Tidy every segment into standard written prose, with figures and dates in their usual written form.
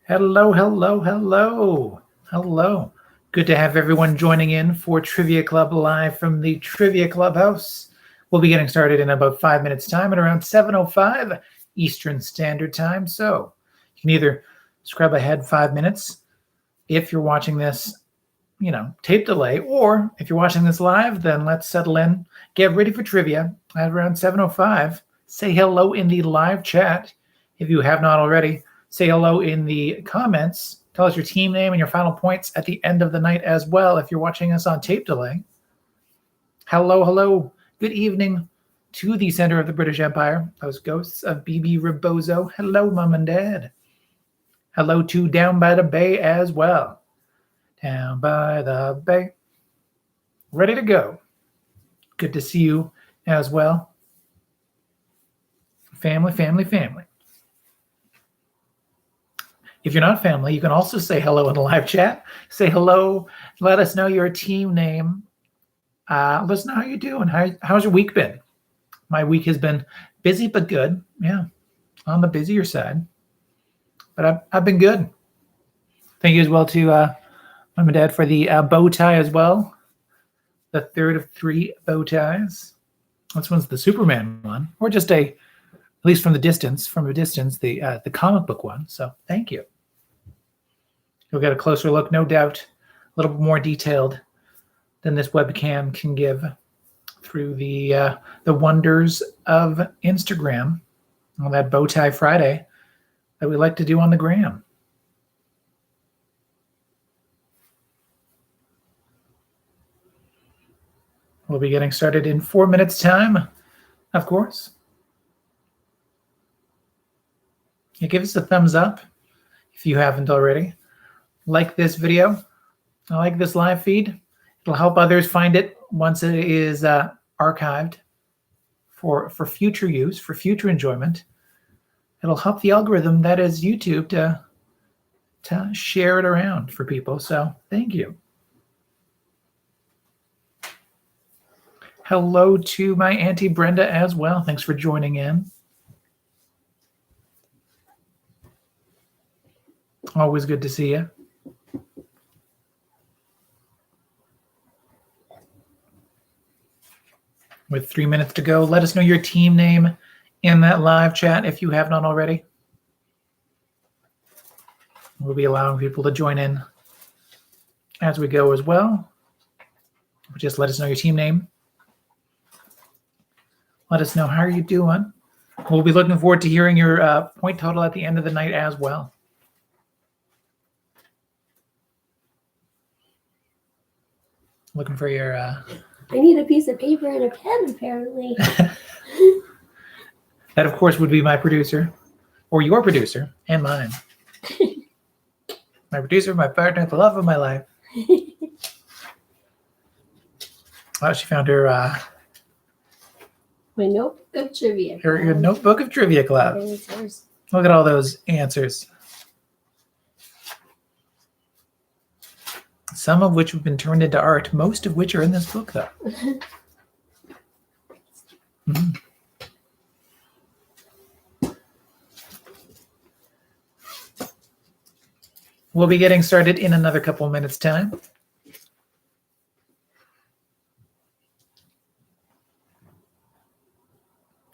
Hello, hello, hello, hello. Good to have everyone joining in for Trivia Club live from the Trivia Clubhouse. We'll be getting started in about 5 minutes' time at around 7:05 Eastern Standard Time. So you can either scrub ahead 5 minutes if you're watching this, tape delay, or if you're watching this live, then let's settle in, get ready for trivia at around 7:05. Say hello in the live chat if you have not already. Say hello in the comments. Tell us your team name and your final points at the end of the night as well if you're watching us on tape delay. Hello, hello. Good evening to the center of the British Empire, those ghosts of BB Rebozo. Hello, Mom and Dad. Hello to Down by the Bay as well. Down by the Bay. Ready to go. Good to see you as well. Family, family, family. If you're not family, you can also say hello in the live chat. Say hello. Let us know your team name. Let us know how you're doing. How's your week been? My week has been busy but good. Yeah, on the busier side. But I've been good. Thank you as well to Mom and Dad for the bow tie as well. The third of 3 bow ties. This one's the Superman one, or just at least from a distance, the comic book one. So thank you. You'll get a closer look, no doubt, a little bit more detailed than this webcam can give through the wonders of Instagram on that Bow Tie Friday that we like to do on the gram. We'll be getting started in 4 minutes' time, of course. Yeah, give us a thumbs up if you haven't already. Like this video. I like this live feed. It'll help others find it once it is archived for future use, for future enjoyment. It'll help the algorithm that is YouTube to share it around for people. So thank you. Hello to my Auntie Brenda as well. Thanks for joining in. Always good to see you. With 3 minutes to go, let us know your team name in that live chat if you have not already. We'll be allowing people to join in as we go as well. Just let us know your team name. Let us know how you're doing. We'll be looking forward to hearing your point total at the end of the night as well. Looking for your... I need a piece of paper and a pen, apparently. That, of course, would be my producer, or your producer, and mine. My producer, my partner, the love of my life. Oh, she found her... My notebook of trivia. Your notebook of Trivia Club. Look at all those answers. Some of which have been turned into art. Most of which are in this book, though. Mm-hmm. We'll be getting started in another couple of minutes' time.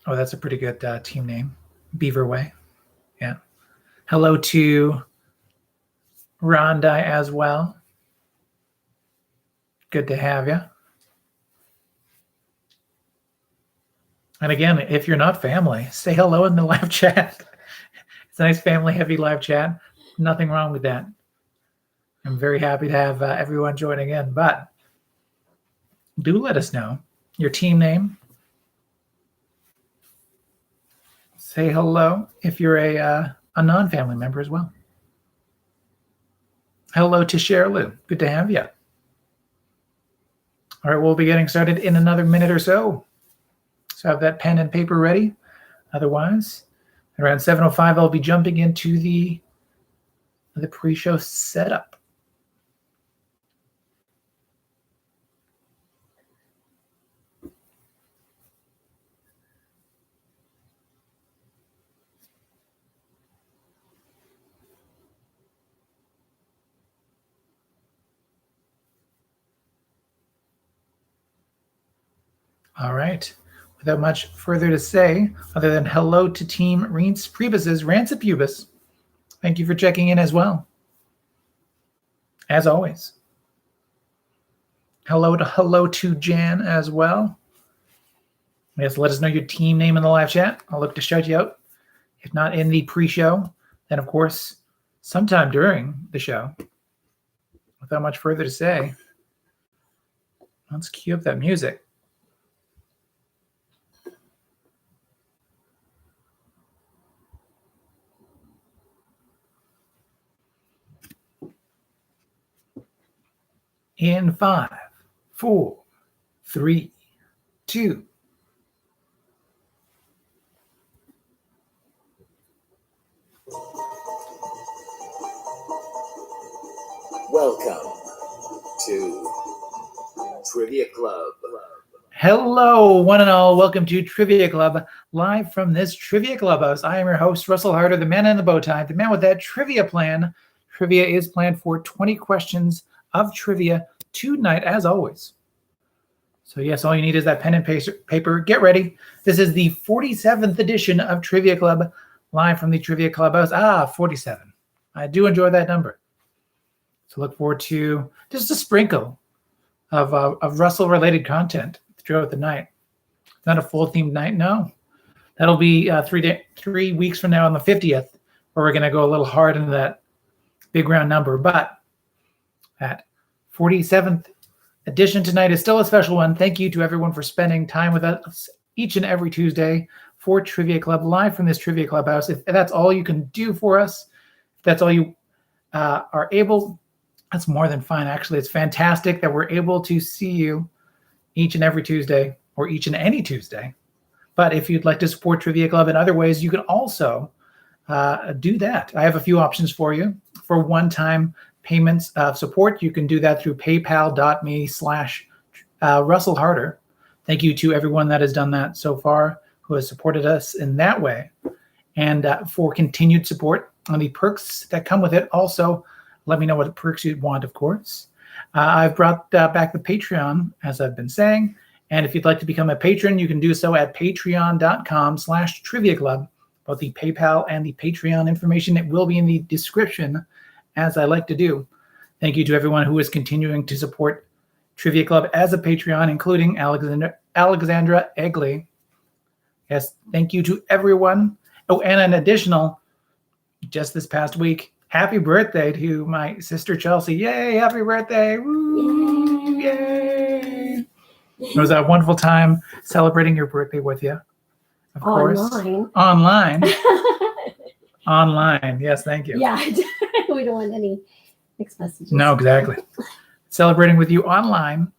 Oh, that's a pretty good team name. Beaver Way. Yeah. Hello to Rondai as well. Good to have you. And again, if you're not family, say hello in the live chat. It's a nice family-heavy live chat. Nothing wrong with that. I'm very happy to have everyone joining in. But do let us know your team name. Say hello if you're a non-family member as well. Hello to Sherlou. Good to have you. All right, we'll be getting started in another minute or so. So have that pen and paper ready. Otherwise, around 7:05, I'll be jumping into the pre-show setup. All right. Without much further to say, other than hello to Team Reince Priebus's Rancid Pubis. Thank you for checking in as well. As always. Hello to Jan as well. Yes, let us know your team name in the live chat. I'll look to shout you out. If not in the pre-show, then of course, sometime during the show. Without much further to say, let's cue up that music. In 5, 4, 3, 2. Welcome to Trivia Club. Hello, one and all. Welcome to Trivia Club, live from this Trivia Clubhouse. I am your host, Russel Harder, the man in the bow tie, the man with that trivia plan. Trivia is planned for 20 questions of trivia tonight, as always. So yes, all you need is that pen and paper. Get ready. This is the 47th edition of Trivia Club, live from the Trivia Clubhouse. 47. I do enjoy that number. So look forward to just a sprinkle of Russell-related content throughout the night. Not a full themed night, no. That'll be 3 weeks from now on the 50th, where we're going to go a little hard into that big round number. But that 47th edition tonight is still a special one. Thank you to everyone for spending time with us each and every Tuesday for Trivia Club, live from this Trivia Clubhouse. If that's all you can do for us, if that's all you are able, that's more than fine. Actually, it's fantastic that we're able to see you each and every Tuesday, or each and any Tuesday. But if you'd like to support Trivia Club in other ways, you can also do that. I have a few options for you. For one-time payments of support, you can do that through paypal.me/Russel Harder. Thank you to everyone that has done that so far, who has supported us in that way. And for continued support on the perks that come with it, also let me know what perks you'd want, of course. I've brought back the Patreon, as I've been saying. And if you'd like to become a patron, you can do so at patreon.com/Trivia Club. Both the PayPal and the Patreon information, it will be in the description, as I like to do. Thank you to everyone who is continuing to support Trivia Club as a Patreon, including Alexandra Egley. Yes, thank you to everyone. Oh, and an additional, just this past week, happy birthday to my sister Chelsea. Yay, happy birthday. Woo, yay. It was a wonderful time celebrating your birthday with you. Of course. Online. Online. Yes, thank you. Yeah, we don't want any mixed messages. No, exactly. Celebrating with you online.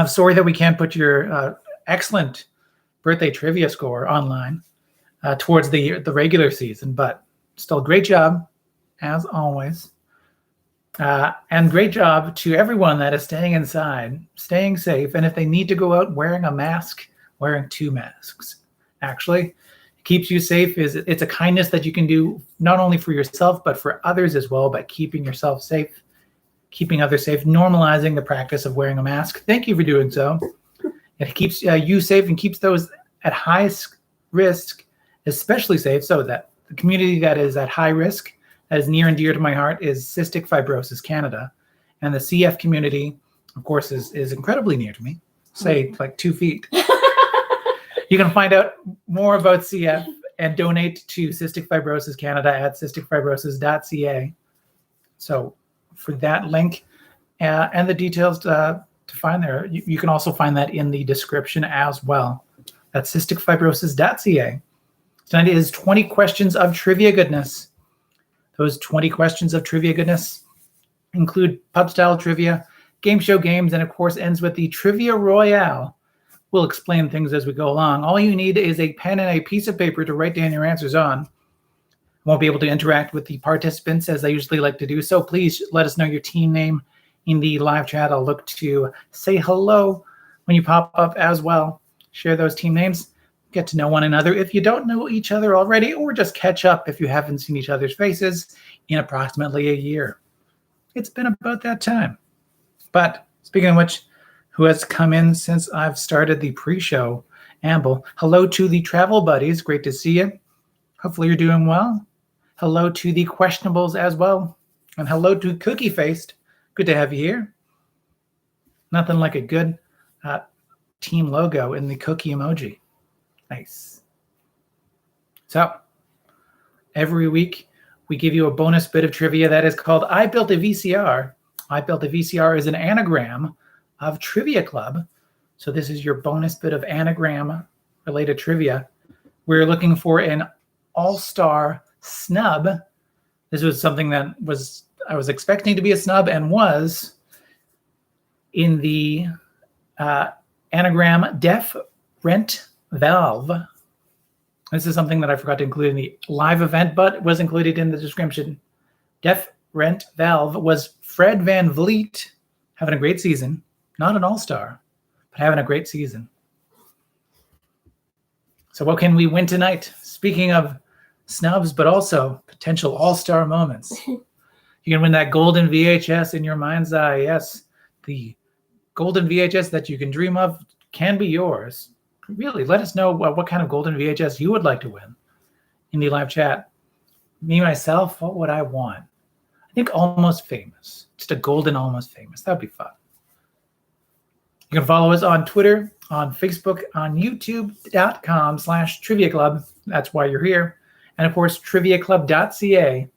Sorry that we can't put your excellent birthday trivia score online towards the regular season, but still great job, as always. And great job to everyone that is staying inside, staying safe, and if they need to go out wearing a mask, wearing 2 masks. Actually, it keeps you safe. It's a kindness that you can do not only for yourself, but for others as well, by keeping yourself safe, keeping others safe, normalizing the practice of wearing a mask. Thank you for doing so. It keeps you safe and keeps those at highest risk especially safe, so that the community that is at high risk, that is near and dear to my heart, is Cystic Fibrosis Canada. And the CF community, of course, is incredibly near to me, say like 2 feet. You can find out more about CF and donate to Cystic Fibrosis Canada at cysticfibrosis.ca. So for that link and the details to find there, you can also find that in the description as well. That's cysticfibrosis.ca. Tonight is 20 questions of trivia goodness. Those 20 questions of trivia goodness include pub-style trivia, game show games, and of course ends with the Trivia Royale. We'll explain things as we go along. All you need is a pen and a piece of paper to write down your answers on. I won't be able to interact with the participants as I usually like to do, so please let us know your team name in the live chat. I'll look to say hello when you pop up as well. Share those team names. Get to know one another if you don't know each other already, or just catch up if you haven't seen each other's faces in approximately a year. It's been about that time. But speaking of which, who has come in since I've started the pre-show amble. Hello to the travel buddies. Great to see you. Hopefully you're doing well. Hello to the questionables as well. And hello to Cookie Faced. Good to have you here. Nothing like a good team logo in the cookie emoji. Nice. So every week we give you a bonus bit of trivia that is called I Built a VCR. I Built a VCR is an anagram of Trivia Club. So this is your bonus bit of anagram related trivia. We're looking for an all-star snub. This was something that I was expecting to be a snub and was in the anagram Def Rent Valve. This is something that I forgot to include in the live event, but was included in the description. Def Rent Valve was Fred Van Vliet having a great season. Not an all-star, but having a great season. So what can we win tonight? Speaking of snubs, but also potential all-star moments. You can win that golden VHS in your mind's eye. Yes, the golden VHS that you can dream of can be yours. Really, let us know what kind of golden VHS you would like to win in the live chat. Me, myself, what would I want? I think Almost Famous. Just a golden Almost Famous. That would be fun. You can follow us on Twitter, on Facebook, on youtube.com/Trivia Club. That's why you're here. And of course, triviaclub.ca.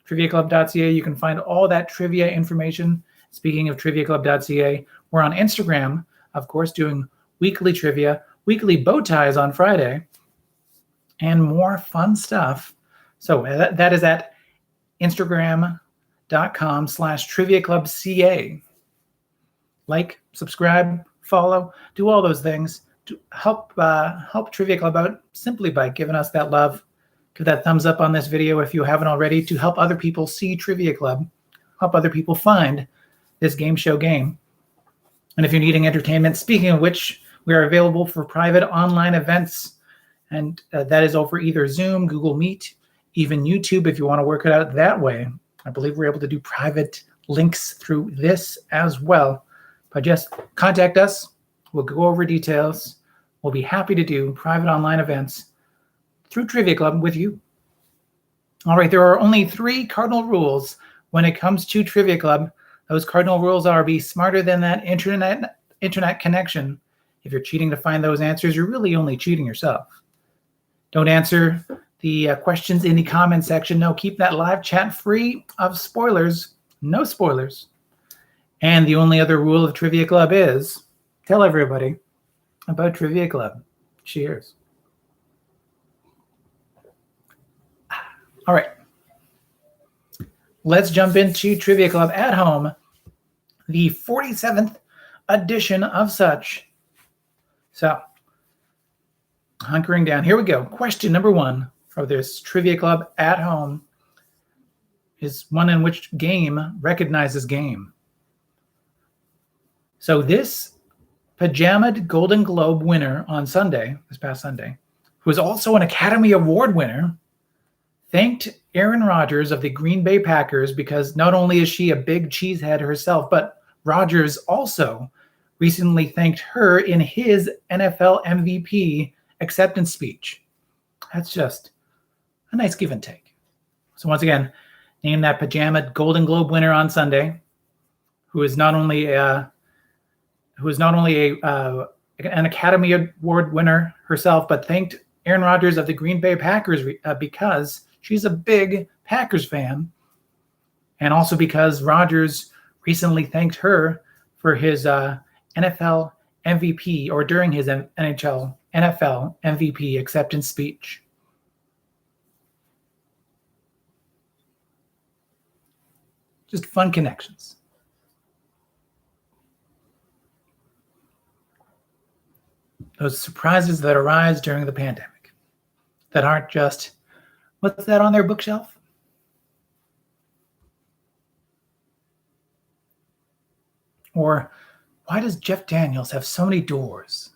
Triviaclub.ca, you can find all that trivia information. Speaking of triviaclub.ca, we're on Instagram, of course, doing weekly trivia, weekly bow ties on Friday, and more fun stuff. So that is at instagram.com/triviaclubca. Like, subscribe, follow, do all those things to help Trivia Club out simply by giving us that love. Give that thumbs up on this video if you haven't already to help other people see Trivia Club, help other people find this game show game. And if you're needing entertainment, speaking of which, we are available for private online events, and that is over either Zoom, Google Meet, even YouTube if you want to work it out that way. I believe we're able to do private links through this as well. But just contact us. We'll go over details. We'll be happy to do private online events through Trivia Club with you. All right, there are only 3 cardinal rules when it comes to Trivia Club. Those cardinal rules are: be smarter than that internet connection. If you're cheating to find those answers, you're really only cheating yourself. Don't answer the questions in the comment section. No, keep that live chat free of spoilers. No spoilers. And the only other rule of Trivia Club is tell everybody about Trivia Club. Cheers. All right. Let's jump into Trivia Club at home, the 47th edition of such. So, hunkering down. Here we go. Question number 1 for this Trivia Club at home is one in which game recognizes game. So this pajamaed Golden Globe winner on Sunday, this past Sunday, who was also an Academy Award winner, thanked Aaron Rodgers of the Green Bay Packers because not only is she a big cheesehead herself, but Rodgers also recently thanked her in his NFL MVP acceptance speech. That's just a nice give and take. So once again, name that pajamaed Golden Globe winner on Sunday, who is not only an Academy Award winner herself, but thanked Aaron Rodgers of the Green Bay Packers because she's a big Packers fan, and also because Rodgers recently thanked her for his NFL MVP, or during his NFL MVP acceptance speech. Just fun connections. Those surprises that arise during the pandemic that aren't just, what's that on their bookshelf? Or, why does Jeff Daniels have so many doors?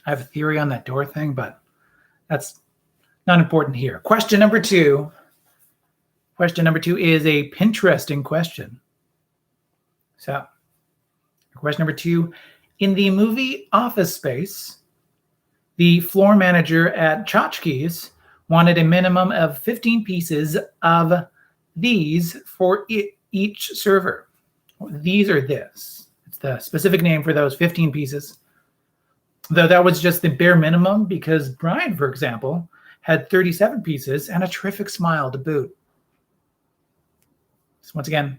I have a theory on that door thing, but that's Not important here. Question number two. Question number two is a Pinteresting question. So, question number two. In the movie Office Space, the floor manager at Tchotchke's wanted a minimum of 15 pieces of these for each server. These are this. It's the specific name for those 15 pieces. Though that was just the bare minimum because Brian, for example, had 37 pieces and a terrific smile to boot. So once again,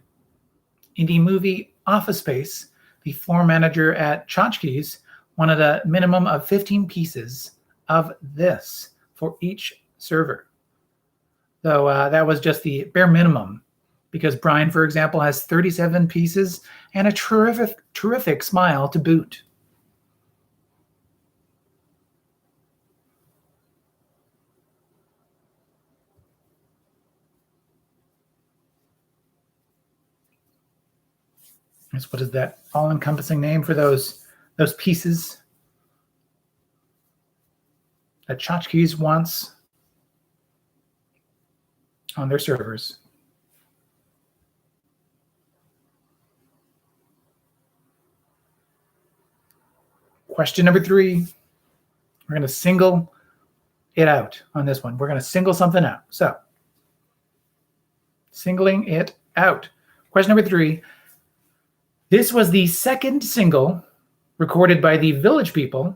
in the movie Office Space, the floor manager at Tchotchke's wanted a minimum of 15 pieces of this for each server. Though that was just the bare minimum because Brian, for example, has 37 pieces and a terrific smile to boot. What is that all-encompassing name for those pieces that Tchotchke's wants on their servers? Question number three. We're going to single it out on this one. We're going to single something out. So, singling it out. Question number three. This was the second single recorded by the Village People,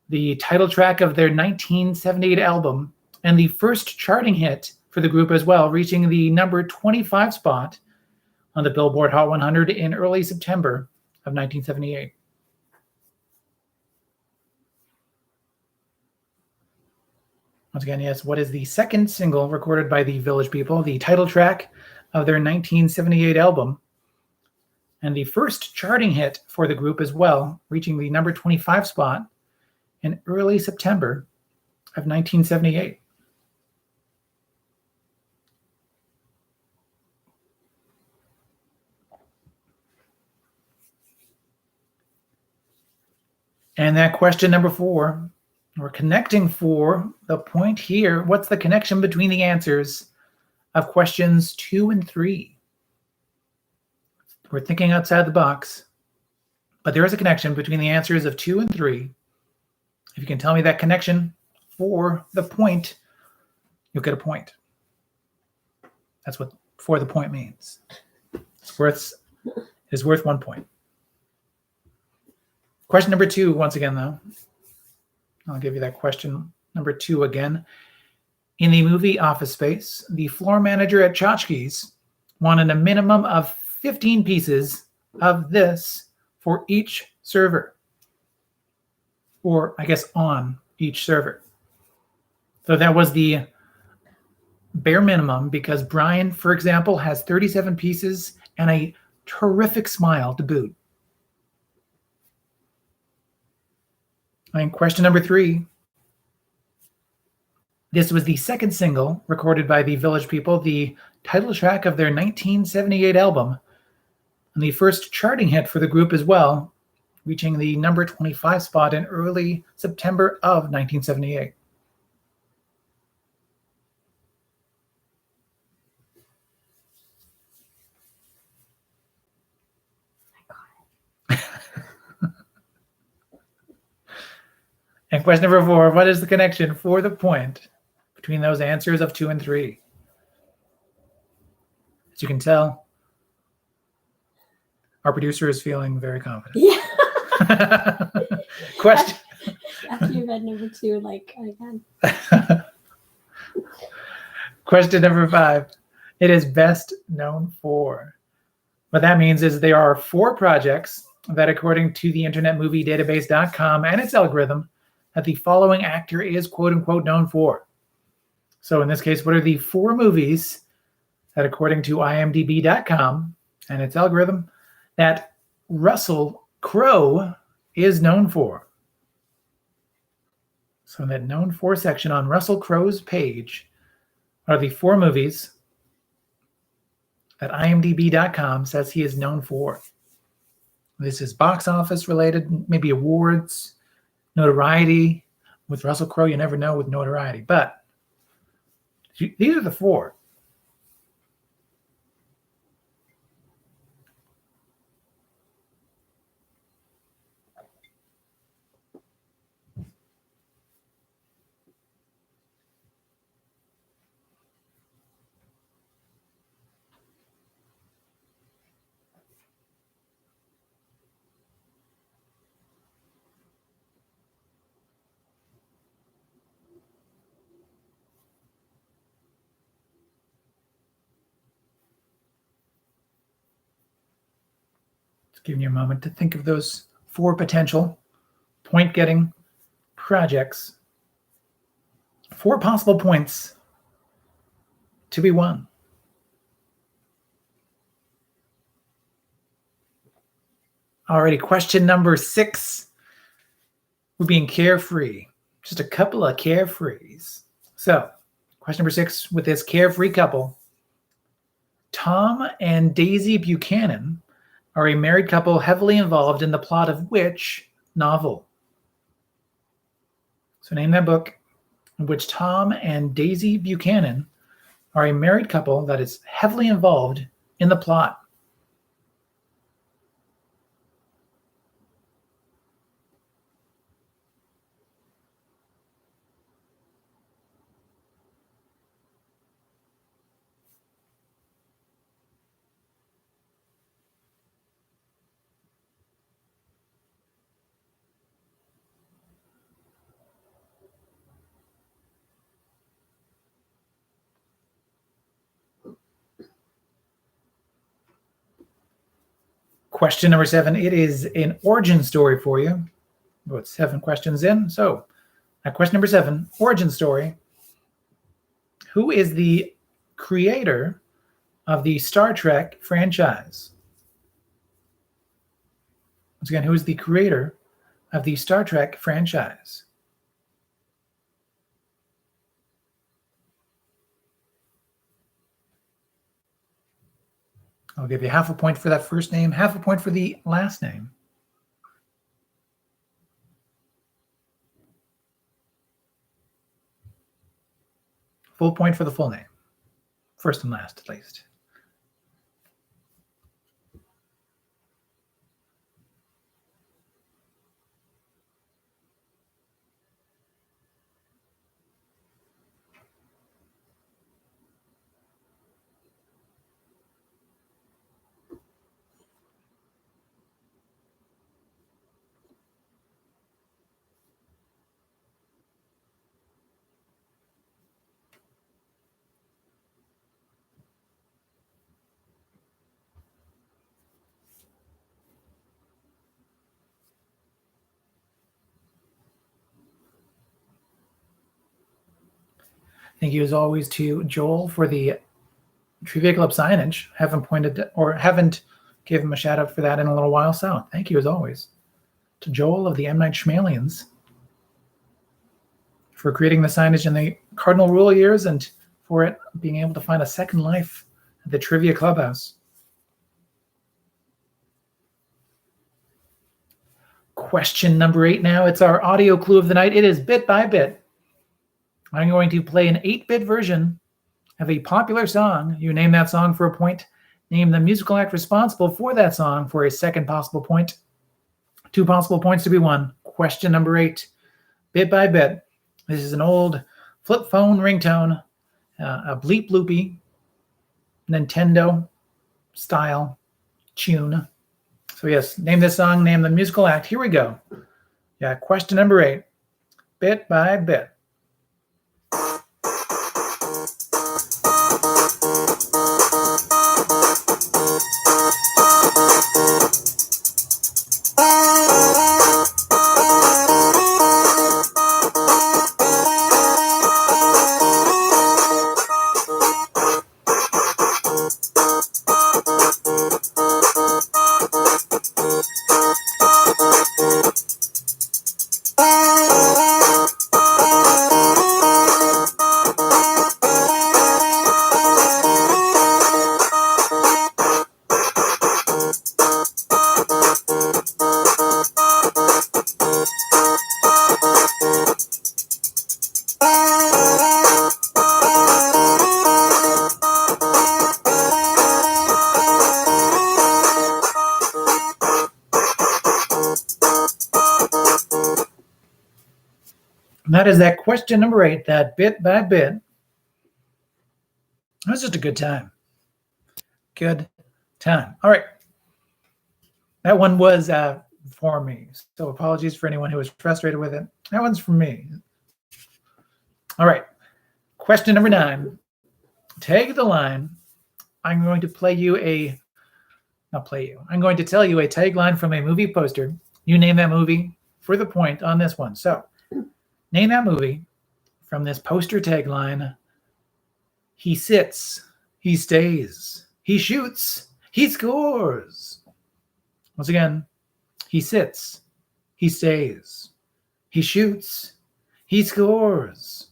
the title track of their 1978 album, and the first charting hit for the group as well, reaching the number 25 spot on the Billboard Hot 100 in early September of 1978. Once again, yes, what is the second single recorded by the Village People, the title track of their 1978 album, and the first charting hit for the group as well, reaching the number 25 spot in early September of 1978. And that question number four, we're connecting for the point here. What's the connection between the answers of questions 2 and 3? We're thinking outside the box, but there is a connection between the answers of 2 and 3. If you can tell me that connection for the point, you'll get a point. That's what for the point means. It's worth 1 point. Question number 2, once again, though. I'll give you that question number 2 again. In the movie Office Space, the floor manager at Tchotchke's wanted a minimum of 15 pieces of this for each server, or I guess on each server. So that was the bare minimum because Brian, for example, has 37 pieces and a terrific smile to boot. And question number 3. This was the second single recorded by the Village People, the title track of their 1978 album, and the first charting hit for the group as well, reaching the number 25 spot in early September of 1978. And question number 4, what is the connection for the point between those answers of 2 and 3? As you can tell, our producer is feeling very confident. Yeah. Question. After you read number 2, like again. Question number 5. It is best known for. What that means is there are 4 projects that, according to the Internet Movie Database.com and its algorithm, that the following actor is quote unquote known for. So in this case, what are the 4 movies that, according to IMDb.com and its algorithm, that Russel Crowe is known for? So in that known for section on Russel Crowe's page are the 4 movies that IMDb.com says he is known for. This is box office related, maybe awards, notoriety. With Russel Crowe, you never know with notoriety. But These are the four. Giving you a moment to think of those four potential point-getting projects. 4 possible points to be won. Alrighty, question number 6. We're being carefree. Just a couple of carefrees. So, question number 6 with this carefree couple. Tom and Daisy Buchanan are a married couple heavily involved in the plot of which novel? So name that book in which Tom and Daisy Buchanan are a married couple that is heavily involved in the plot. Question number 7. It is an origin story for you. About 7 questions in. So, question number 7, origin story. Who is the creator of the Star Trek franchise? Once again, who is the creator of the Star Trek franchise? I'll give you half a point for that first name, half a point for the last name. Full point for the full name. First and last, at least. Thank you as always to Joel for the Trivia Club signage. Haven't given him a shout out for that in a little while. So thank you as always to Joel of the M. Night Shyamalan for creating the signage in the Cardinal Rule years and for it being able to find a second life at the Trivia Clubhouse. Question number 8 now. It's our audio clue of the night. It is bit by bit. I'm going to play an 8-bit version of a popular song. You name that song for a point. Name the musical act responsible for that song for a second possible point. 2 possible points to be won. Question number 8. Bit by bit. This is an old flip phone ringtone, a bleep loopy Nintendo style tune. So yes, name this song, name the musical act. Here we go. Yeah, question number 8. Bit by bit. And that is that question number 8, that bit by bit. That was just a good time. Good time. All right. That one was for me. So apologies for anyone who was frustrated with it. That one's for me. All right. Question number 9. Tag the line. I'm going to I'm going to tell you a tagline from a movie poster. You name that movie for the point on this one. So name that movie from this poster tagline. He sits, he stays, he shoots, he scores. Once again, he sits, he stays, he shoots, he scores.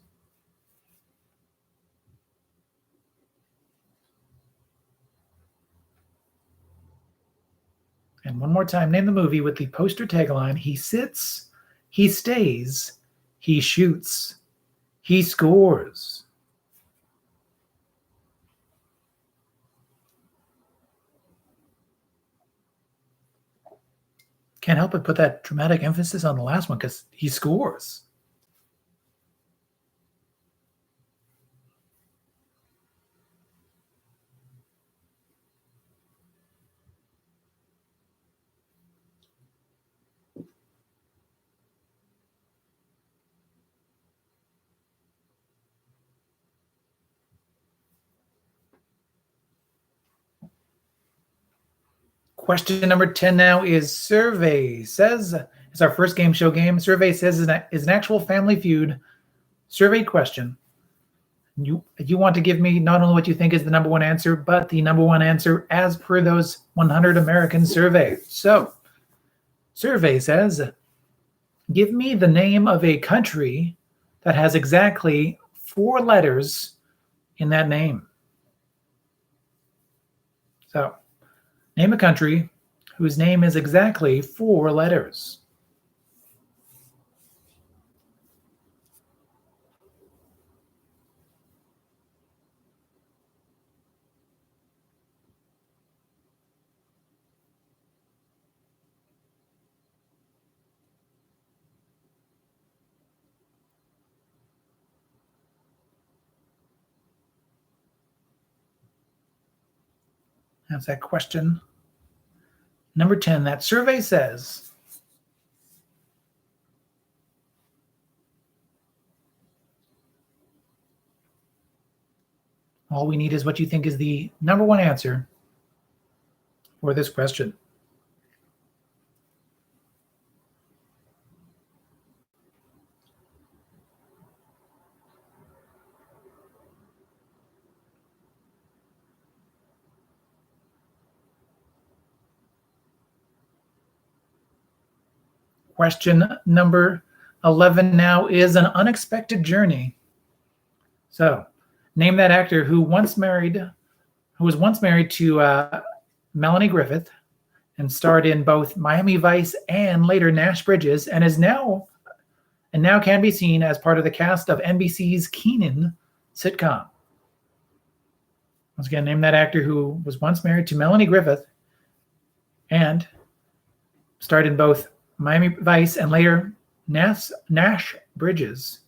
And one more time, name the movie with the poster tagline. He sits, he stays, he shoots, he scores. Can't help but put that dramatic emphasis on the last one because he scores. Question number 10 now is Survey Says. It's our first game show game. Survey Says is an actual Family Feud survey question. You want to give me not only what you think is the number one answer, but the number one answer as per those 100 American surveys. So, Survey says, give me the name of a country that has exactly 4 letters in that name. So, name a country whose name is exactly 4 letters. That's that question. Number 10, that survey says, all we need is what you think is the number one answer for this question. Question number 11 now is an unexpected journey. So, name that actor who was once married to Melanie Griffith and starred in both Miami Vice and later Nash Bridges, and now can be seen as part of the cast of NBC's Keenan sitcom. Once again, name that actor who was once married to Melanie Griffith and starred in both Miami Vice and later Nash Bridges,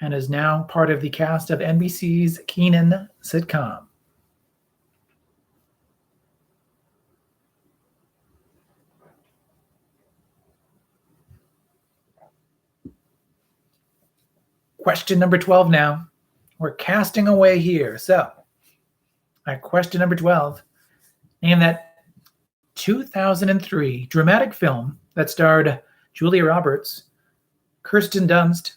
and is now part of the cast of NBC's Keenan sitcom. Question number 12 now. We're casting away here. So, at question number 12, name that 2003 dramatic film that starred Julia Roberts, Kirsten Dunst,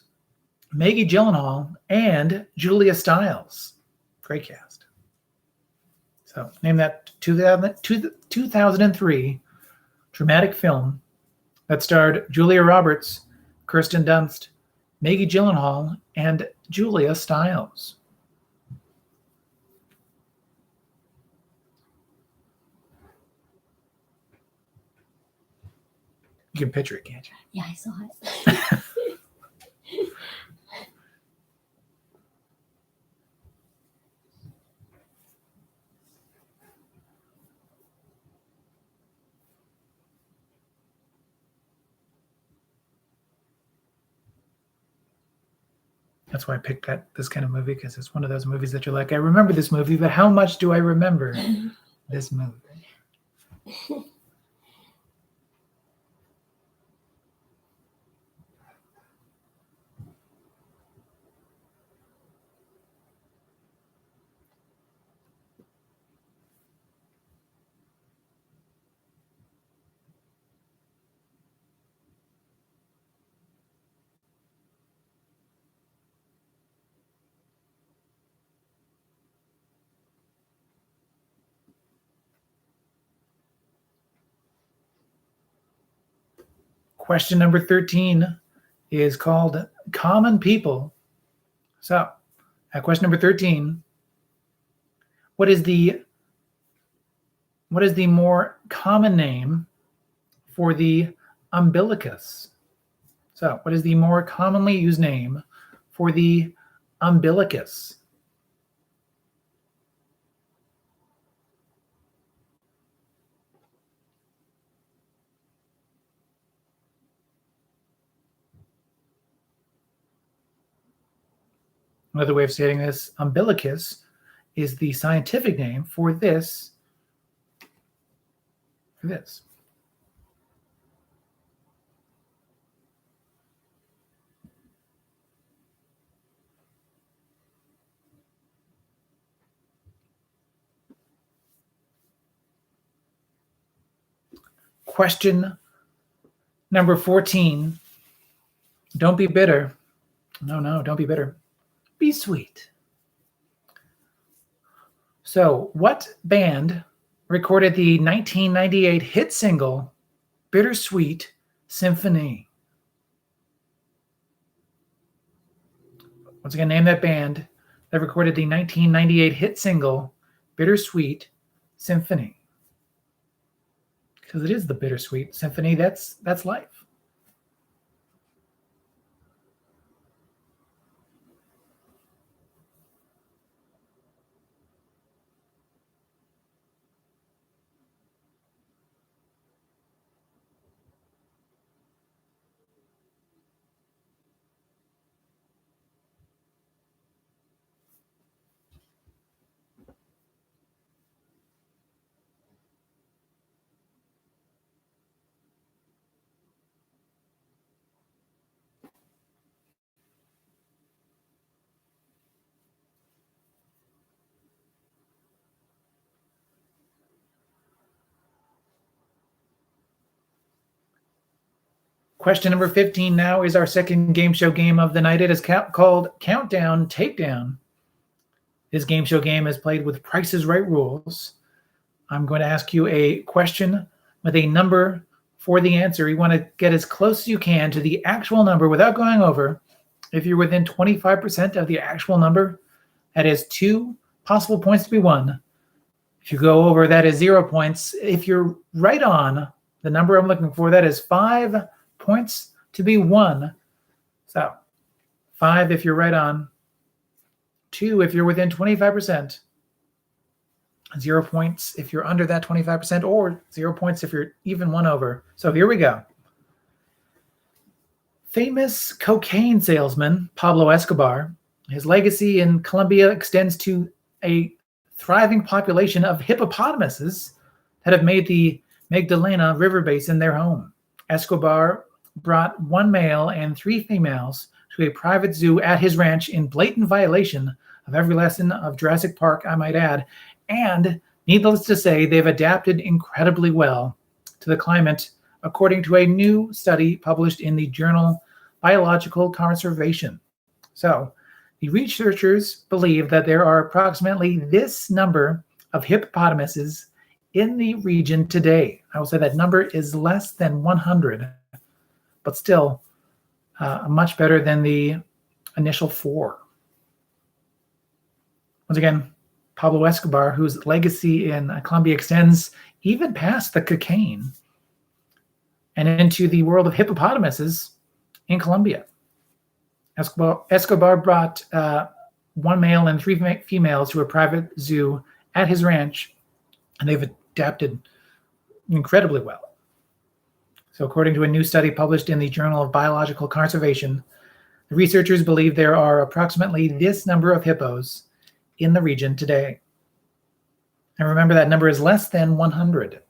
Maggie Gyllenhaal, and Julia Stiles. Great cast. So name that 2003 dramatic film that starred Julia Roberts, Kirsten Dunst, Maggie Gyllenhaal, and Julia Stiles. You can picture it, can't you? Yeah, I saw it. That's why I picked this kind of movie, because it's one of those movies that you're like, I remember this movie, but how much do I remember this movie? Question number 13 is called Common People. So, at question number 13, what is the more common name for the umbilicus? So, what is the more commonly used name for the umbilicus? Another way of stating this, umbilicus is the scientific name for this. Question number 14. Don't be bitter. No, don't be bitter. Be sweet. So, what band recorded the 1998 hit single Bittersweet Symphony? Once again, name that band that recorded the 1998 hit single Bittersweet Symphony. Because it is the Bittersweet Symphony. That's life. Question number 15 now is our second game show game of the night. It is called Countdown Takedown. This game show game is played with Price is Right rules. I'm going to ask you a question with a number for the answer. You want to get as close as you can to the actual number without going over. If you're within 25% of the actual number, that is 2 possible points to be won. If you go over, that is 0 points. If you're right on the number I'm looking for, that is 5 points to be won. So 5 if you're right on, 2 if you're within 25%, 0 points if you're under that 25%, or 0 points if you're even 1 over. So here we go. Famous cocaine salesman Pablo Escobar, his legacy in Colombia extends to a thriving population of hippopotamuses that have made the Magdalena River basin their home. Escobar brought 1 male and 3 females to a private zoo at his ranch in blatant violation of every lesson of Jurassic Park, I might add. And needless to say, they've adapted incredibly well to the climate, according to a new study published in the journal Biological Conservation. So the researchers believe that there are approximately this number of hippopotamuses in the region today. I will say that number is less than 100, but still much better than the initial 4. Once again, Pablo Escobar, whose legacy in Colombia extends even past the cocaine and into the world of hippopotamuses in Colombia. Escobar brought 1 male and 3 females to a private zoo at his ranch, and they've adapted incredibly well. So according to a new study published in the Journal of Biological Conservation, The researchers believe there are approximately this number of hippos in the region today. And remember, that number is less than 100.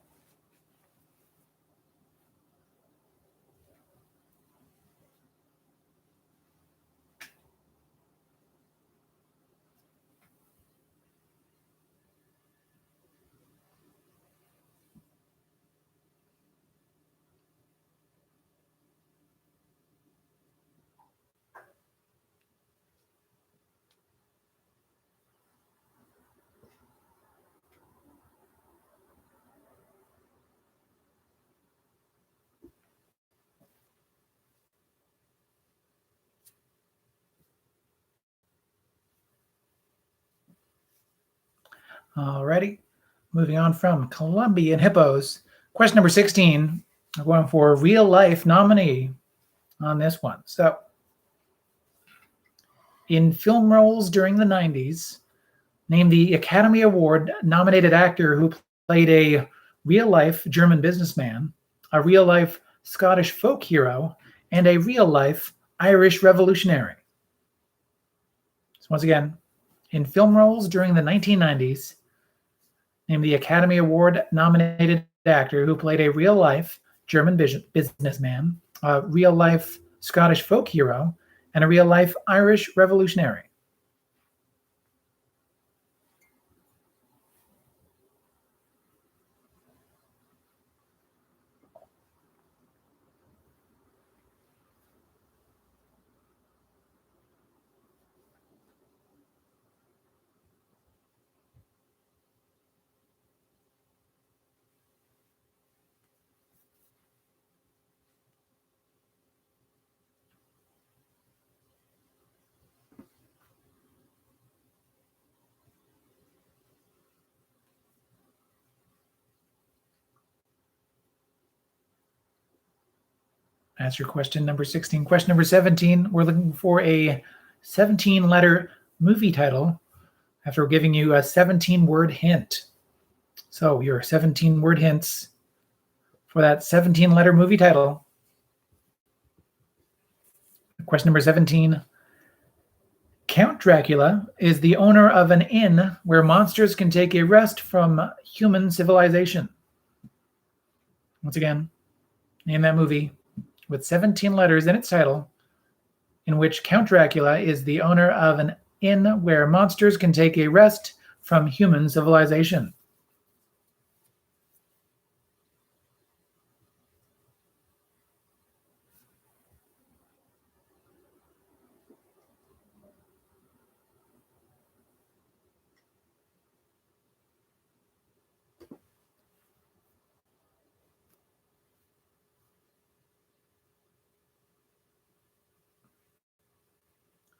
Alrighty, moving on from Colombian hippos. Question number 16. I'm going for a real life nominee on this one. So, in film roles during the 90s, name the Academy Award nominated actor who played a real life German businessman, a real life Scottish folk hero, and a real life Irish revolutionary. So, once again, in film roles during the 1990s, name the Academy Award nominated actor who played a real life German businessman, a real life Scottish folk hero, and a real life Irish revolutionary. That's your question number 16. Question number 17, we're looking for a 17-letter movie title after giving you a 17-word hint. So your 17-word hints for that 17-letter movie title. Question number 17. Count Dracula is the owner of an inn where monsters can take a rest from human civilization. Once again, name that movie with 17 letters in its title, in which Count Dracula is the owner of an inn where monsters can take a rest from human civilization.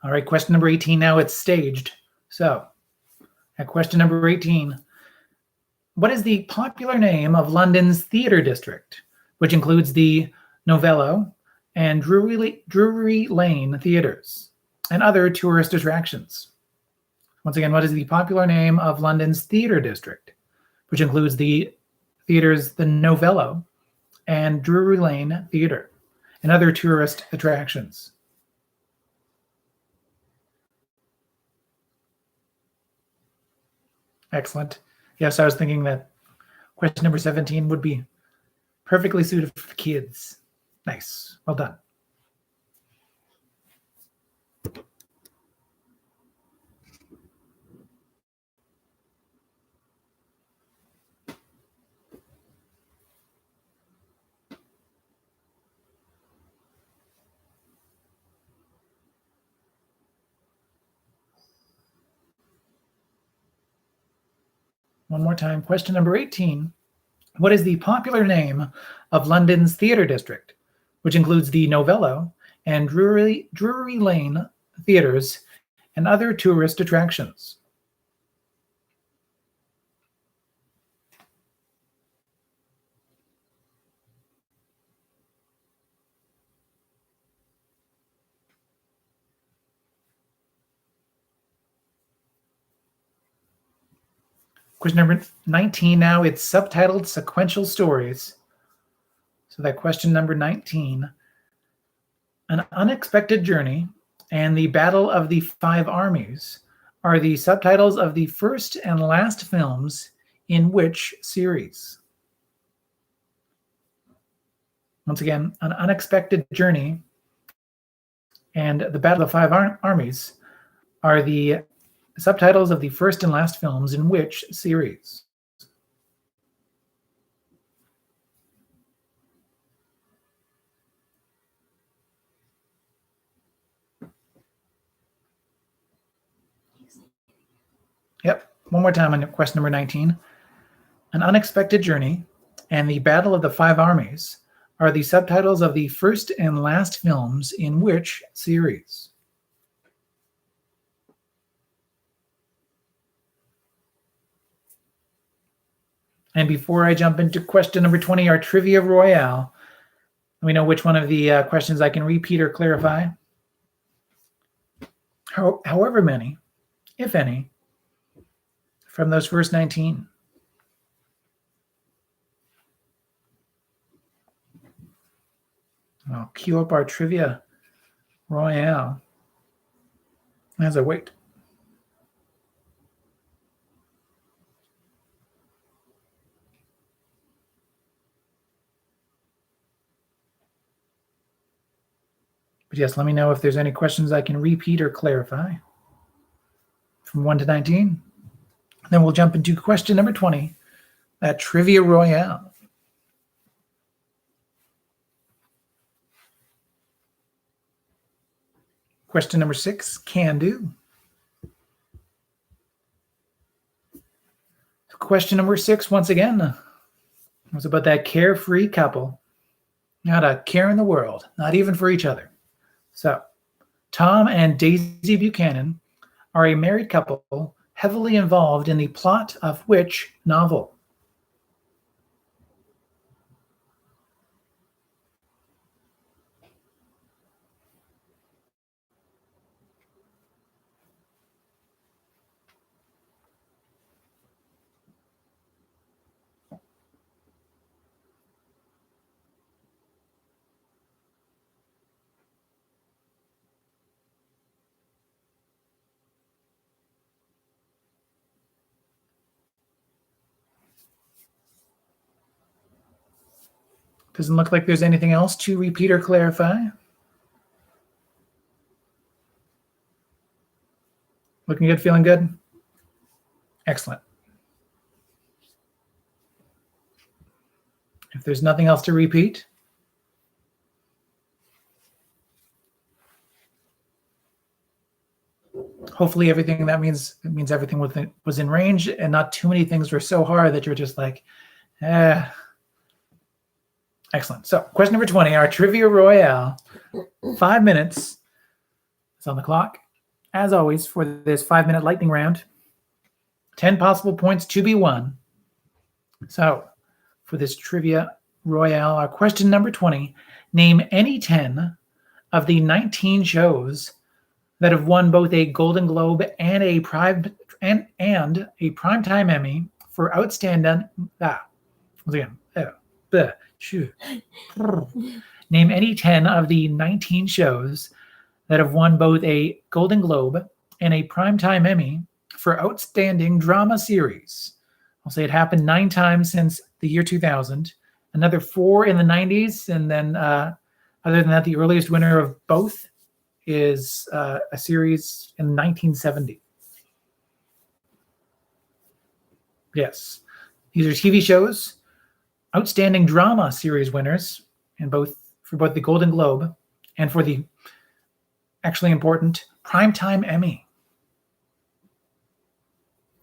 All right, question number 18, now it's staged. So, at question number 18, what is the popular name of London's theatre district, which includes the Novello and Drury Lane theatres and other tourist attractions? Once again, what is the popular name of London's theatre district, which includes the theatres the Novello and Drury Lane Theatre and other tourist attractions? Excellent. Yes, I was thinking that question number 17 would be perfectly suited for kids. Nice. Well done. One more time. Question number 18. What is the popular name of London's theatre district, which includes the Novello and Drury Lane theatres and other tourist attractions? Question number 19 now, it's subtitled Sequential Stories. So that question number 19, an unexpected journey and the Battle of the Five Armies are the subtitles of the first and last films in which series? Once again, An Unexpected Journey and the Battle of the Five Armies are the subtitles of the first and last films in which series? Yep, one more time on question number 19. An Unexpected Journey and the Battle of the Five Armies are the subtitles of the first and last films in which series? And before I jump into question number 20, our Trivia Royale, let me know which one of the questions I can repeat or clarify. However many, if any, from those first 19. I'll queue up our Trivia Royale as I wait. But yes, let me know if there's any questions I can repeat or clarify from 1 to 19. Then we'll jump into question number 20, that Trivia Royale. Question number 6, can do. Question number 6, once again, was about that carefree couple. Not a care in the world, not even for each other. So, Tom and Daisy Buchanan are a married couple heavily involved in the plot of which novel? Doesn't look like there's anything else to repeat or clarify. Looking good, feeling good? Excellent. If there's nothing else to repeat, hopefully everything, that means everything was in range and not too many things were so hard that you're just like, Excellent. So question number 20, our Trivia Royale. 5 minutes is on the clock, as always, for this 5-minute lightning round. 10 possible points to be won. So for this Trivia Royale, our question number 20, name any 10 of the 19 shows that have won both a Golden Globe and a primetime Emmy for outstanding. Name any 10 of the 19 shows that have won both a Golden Globe and a primetime Emmy for outstanding drama series. I'll say it happened 9 times since the year 2000, another 4 in the 90s, and then other than that, the earliest winner of both is a series in 1970. Yes, these are TV shows, outstanding drama series winners, for both the Golden Globe and for the actually important Primetime Emmy.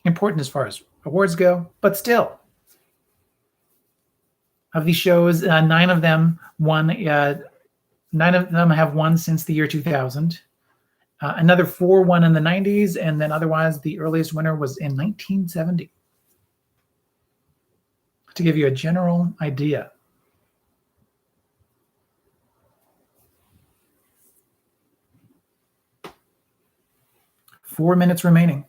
Important as far as awards go, but still. Of these shows, 9 of them won. 9 of them have won since the year 2000. Another 4 won in the 90s, and then otherwise the earliest winner was in 1970. To give you a general idea. Four minutes remaining.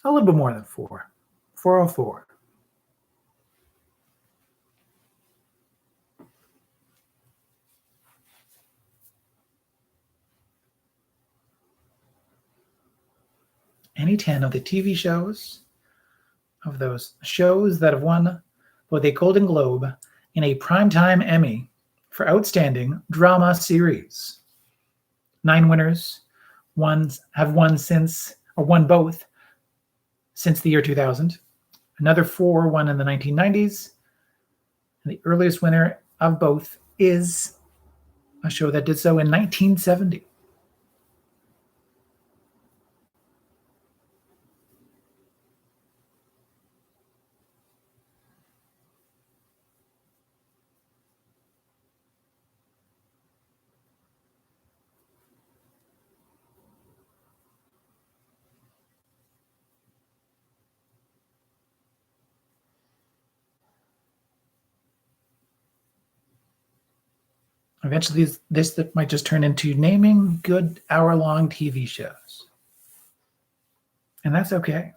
A little bit more than 4. 4:04. any 10 of the TV shows, of those shows that have won both a Golden Globe and a Primetime Emmy for Outstanding Drama Series. 9 winners have won both since the year 2000. Another 4 won in the 1990s. And the earliest winner of both is a show that did so in 1970. Eventually, this might just turn into naming good hour-long TV shows. And that's okay.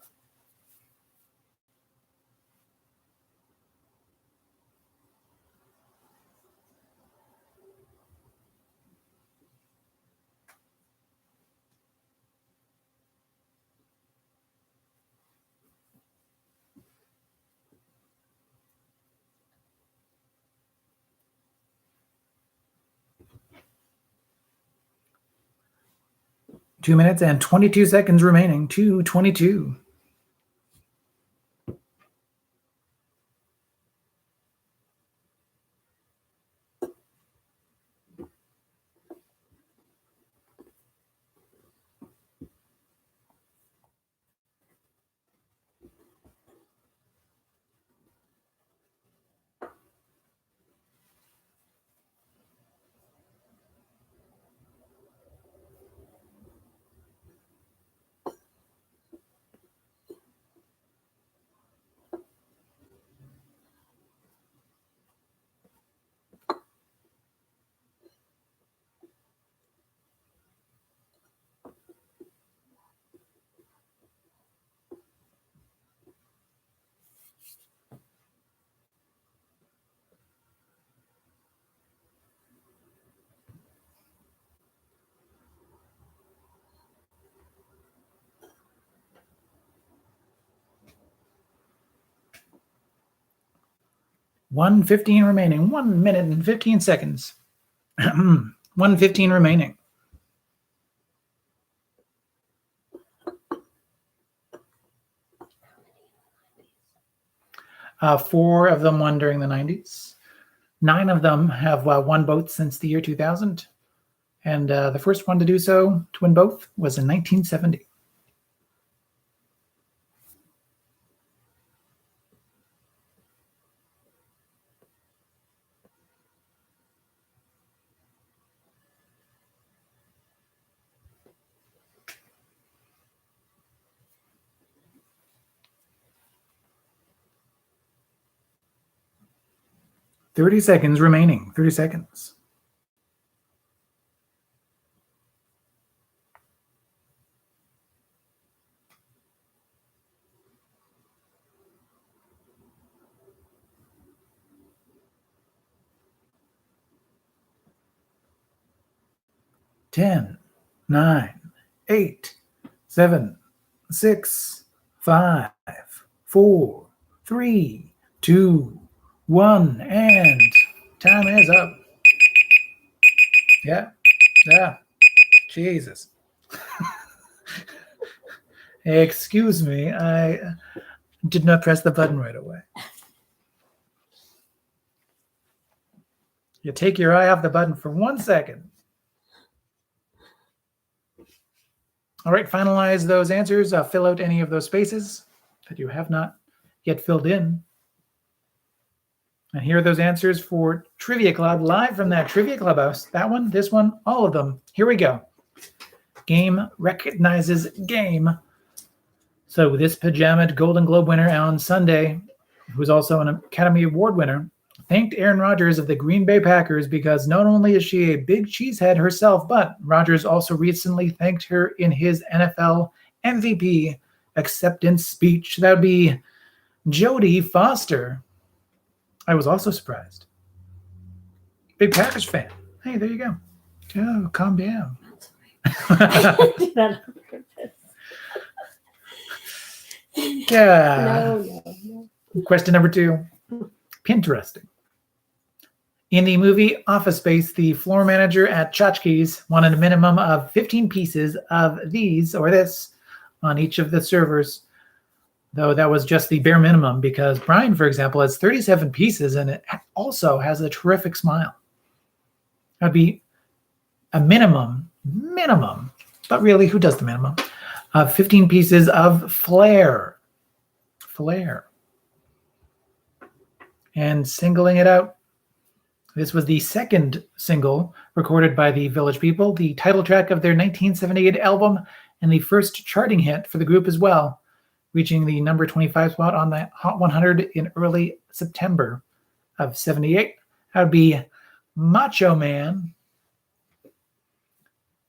Two minutes and 22 seconds remaining. 2:22. $1:15 remaining. 1 minute and 15 seconds. 1:15 remaining. Four of them won during the 90s. 9 of them have won both since the year 2000. And the first one to do so, to win both, was in 1970. $30 seconds remaining. 30 seconds. Ten, 9, 8, 7, 6, 5, 4, 3, 2, 1, and time is up. Yeah. Jesus. Excuse me, I did not press the button right away. You take your eye off the button for 1 second. All right, finalize those answers. Fill out any of those spaces that you have not yet filled in. And here are those answers for Trivia Club, live from that Trivia Clubhouse. That one, this one, all of them. Here we go. Game recognizes game. So this pajamaed Golden Globe winner on Sunday, who's also an Academy Award winner, thanked Aaron Rodgers of the Green Bay Packers because not only is she a big cheesehead herself, but Rodgers also recently thanked her in his NFL MVP acceptance speech. That would be Jodie Foster. I was also surprised. Big Packers fan. Hey, there you go. Oh, calm down. I did that on purpose. Yeah. No. Question number 2. Pinteresting. In the movie Office Space, the floor manager at Tchotchke's wanted a minimum of 15 pieces of these or this on each of the servers, though that was just the bare minimum because Brian, for example, has 37 pieces and it also has a terrific smile. That'd be a minimum, but really, who does the minimum? 15 pieces of flair. And singling it out, this was the second single recorded by the Village People, the title track of their 1978 album, and the first charting hit for the group as well, reaching the number 25 spot on the Hot 100 in early September of 78. That would be Macho Man.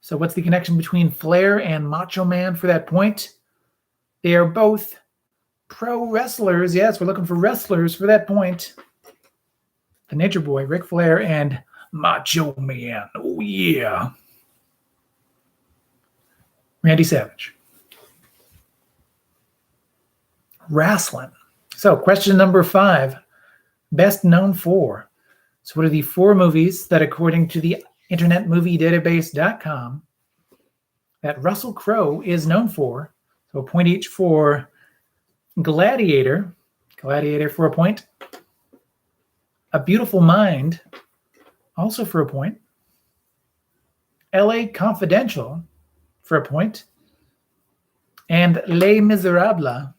So what's the connection between Flair and Macho Man for that point? They are both pro wrestlers. Yes, we're looking for wrestlers for that point. The Nature Boy, Ric Flair, and Macho Man. Oh, yeah. Randy Savage. Wrestling. So question number 5. Best known for. So what are the 4 movies that, according to the internetmoviedatabase.com, that Russell Crowe is known for? So a point each for Gladiator. Gladiator for a point. A Beautiful Mind, also for a point. LA Confidential for a point. And Les Miserables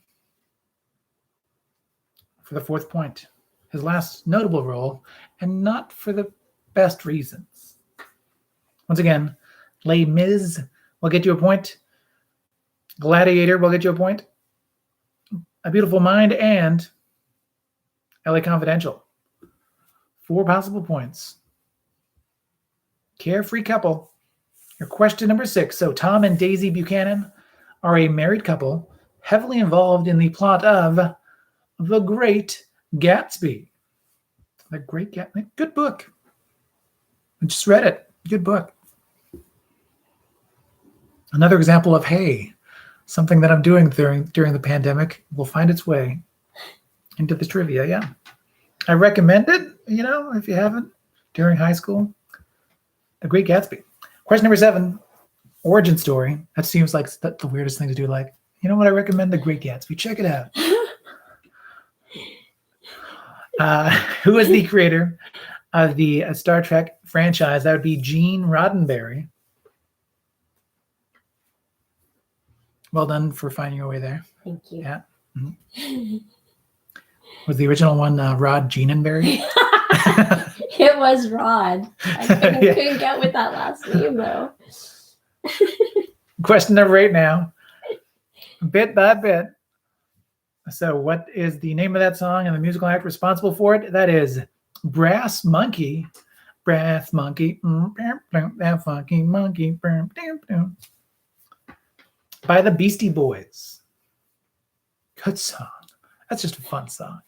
for the 4th point. His last notable role, and not for the best reasons. Once again, Les Mis will get you a point. Gladiator will get you a point. A Beautiful Mind and LA Confidential. 4 possible points. Carefree couple. Your question number 6. So Tom and Daisy Buchanan are a married couple heavily involved in the plot of The Great Gatsby. The Great Gatsby. Good book. I just read it. Good book. Another example of, hey, something that I'm doing during the pandemic will find its way into the trivia. Yeah. I recommend it, if you haven't, during high school. The Great Gatsby. Question number 7, origin story. That seems like the weirdest thing to do. Like, you know what? I recommend The Great Gatsby. Check it out. Who is the creator of the Star Trek franchise? That would be Gene Roddenberry. Well done for finding your way there. Thank you. Yeah. Mm-hmm. Was the original one Rod Genenberry? It was Rod. I couldn't get with that last name, though. Question number 8 now. Bit by bit. So what is the name of that song and the musical act responsible for it? That is Brass Monkey. Brass Monkey. That funky monkey. By the Beastie Boys. Good song. That's just a fun song.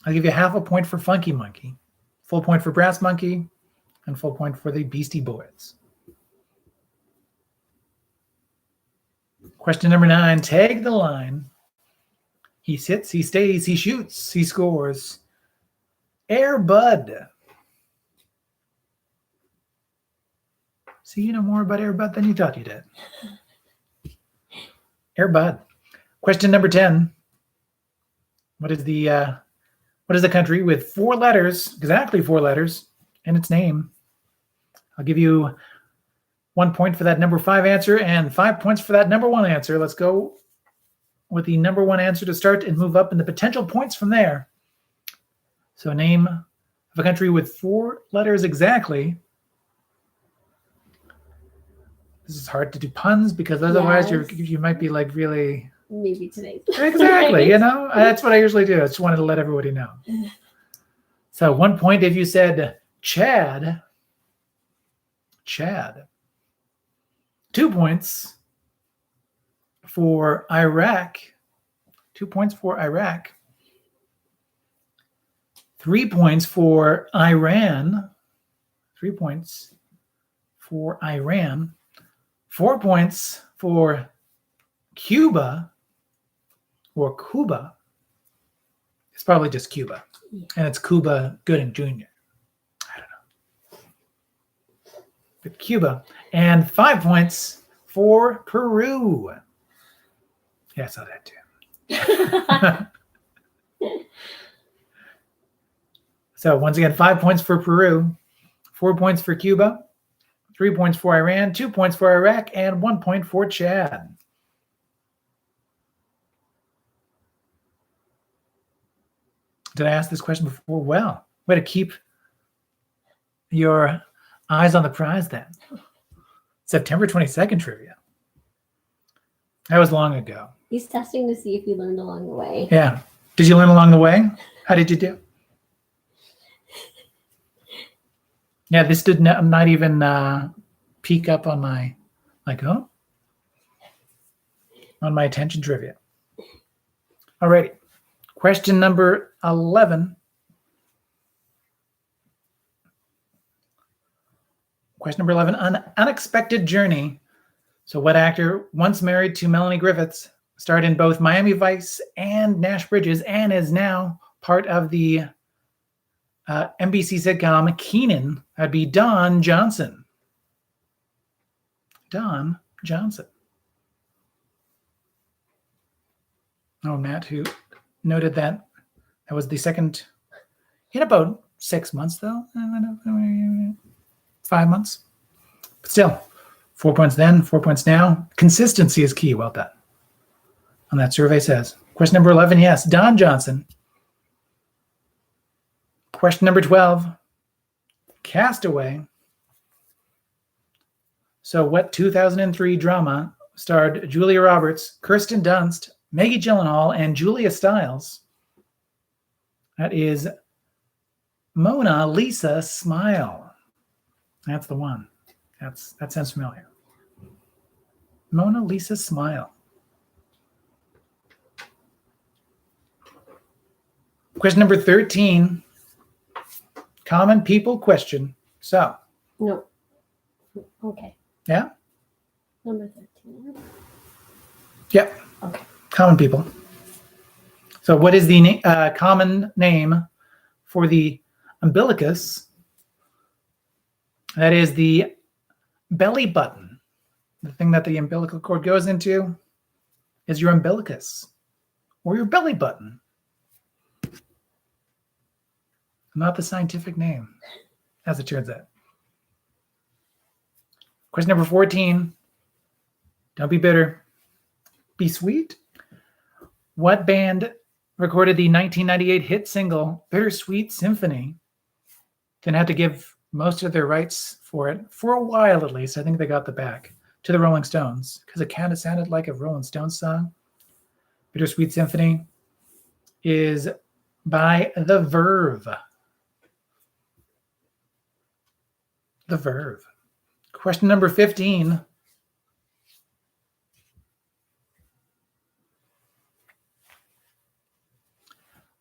I'll give you half a point for Funky Monkey, full point for Brass Monkey, and full point for the Beastie Boys. Question number 9, tag the line. He sits, he stays, he shoots, he scores. Air Bud. See, you know more about Air Bud than you thought you did. Air Bud. Question number 10. What is the country with 4 letters, exactly 4 letters, in its name? I'll give you 1 point for that number 5 answer and 5 points for that number 1 answer. Let's go with the number 1 answer to start and move up in the potential points from there. So name of a country with 4 letters exactly. This is hard to do puns because otherwise you might be like really... Maybe today. Exactly, that's what I usually do. I just wanted to let everybody know. So 1 point if you said Chad. 2 points for Iraq. 2 points for Iraq. 3 points for Iran. 3 points for Iran. 4 points for Cuba or Cuba, it's probably just Cuba. Yeah. And it's Cuba Gooding Jr. I don't know. But Cuba. And 5 points for Peru. Yeah, I saw that too. So once again, 5 points for Peru, 4 points for Cuba, 3 points for Iran, 2 points for Iraq, and 1 point for Chad. Did I ask this question before? Well, way to keep your eyes on the prize then. September 22nd trivia. That was long ago. He's testing to see if you learned along the way. Yeah. Did you learn along the way? How did you do? Yeah, this did not even peek up on my, on my attention trivia. Alrighty. Question number 11. Question number 11, An Unexpected Journey. So what actor, once married to Melanie Griffiths, starred in both Miami Vice and Nash Bridges and is now part of the NBC sitcom Kenan? That'd be Don Johnson. Don Johnson. Oh, Matt, who noted that was the second in about 6 months, though. 5 months. But still, 4 points then, 4 points now. Consistency is key. Well done. And that survey says. Question number 11, yes, Don Johnson. Question number 12, Castaway. So what 2003 drama starred Julia Roberts, Kirsten Dunst, Maggie Gyllenhaal, and Julia Stiles? That is Mona Lisa Smile. That's the one. That sounds familiar. Mona Lisa Smile. Question number 13. Common people question. So. No. Okay. Yeah? Number 13. Yep. Okay. Common people. So what is the common name for the umbilicus? That is the belly button. The thing that the umbilical cord goes into is your umbilicus or your belly button. Not the scientific name, as it turns out. Question number 14. Don't be bitter. Be sweet. What band recorded the 1998 hit single Bittersweet Symphony? Then had to give most of their rights for it, for a while at least. I think they got the back to the Rolling Stones because it kind of sounded like a Rolling Stones song. Bittersweet Symphony is by The Verve. The Verve. Question number 15.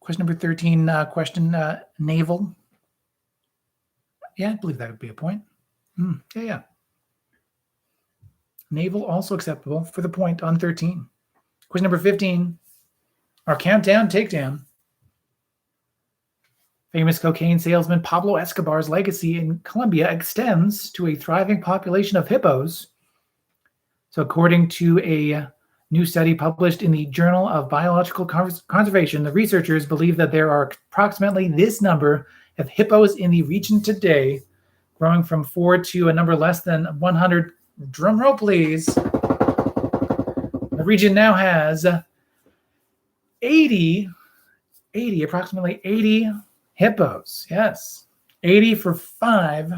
Question number 13, naval. Yeah, I believe that would be a point. Yeah. Naval also acceptable for the point on 13. Question number 15, our countdown takedown. Famous cocaine salesman Pablo Escobar's legacy in Colombia extends to a thriving population of hippos. So according to a new study published in the Journal of Biological Conservation, the researchers believe that there are approximately this number of hippos in the region today, growing from 4 to a number less than 100. Drum roll, please. The region now has approximately 80 hippos. Yes. 80 for 5.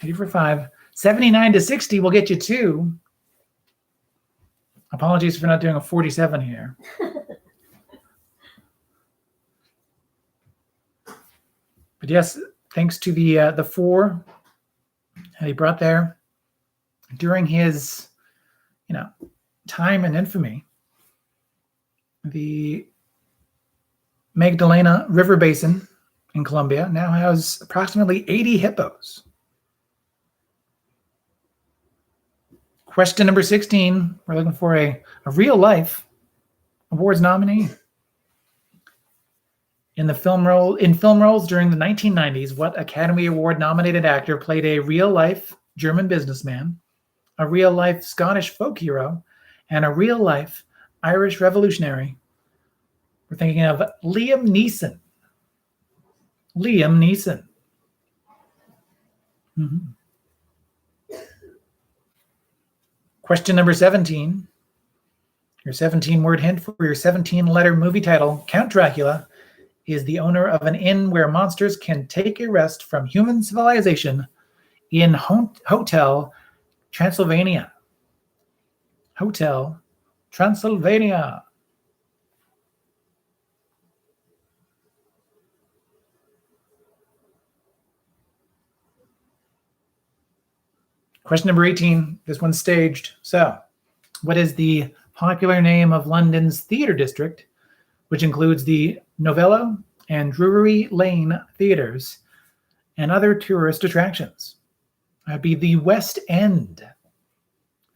80 for 5. 79 to 60 will get you 2. Apologies for not doing a 47 here. But yes, thanks to the 4 that he brought there during his, time and infamy, the Magdalena River Basin in Colombia now has approximately 80 hippos. Question number 16. We're looking for a real life awards nominee. In film roles during the 1990s, what Academy Award nominated actor played a real life German businessman, a real life Scottish folk hero, and a real life Irish revolutionary? We're thinking of Liam Neeson. Liam Neeson. Mm-hmm. Question number 17. Your 17-word hint for your 17-letter movie title, Count Dracula, is the owner of an inn where monsters can take a rest from human civilization in Hotel Transylvania. Hotel Transylvania. Question number 18. This one's staged. So, what is the popular name of London's theatre district, which includes the Novello and Drury Lane theatres and other tourist attractions? That'd be the West End.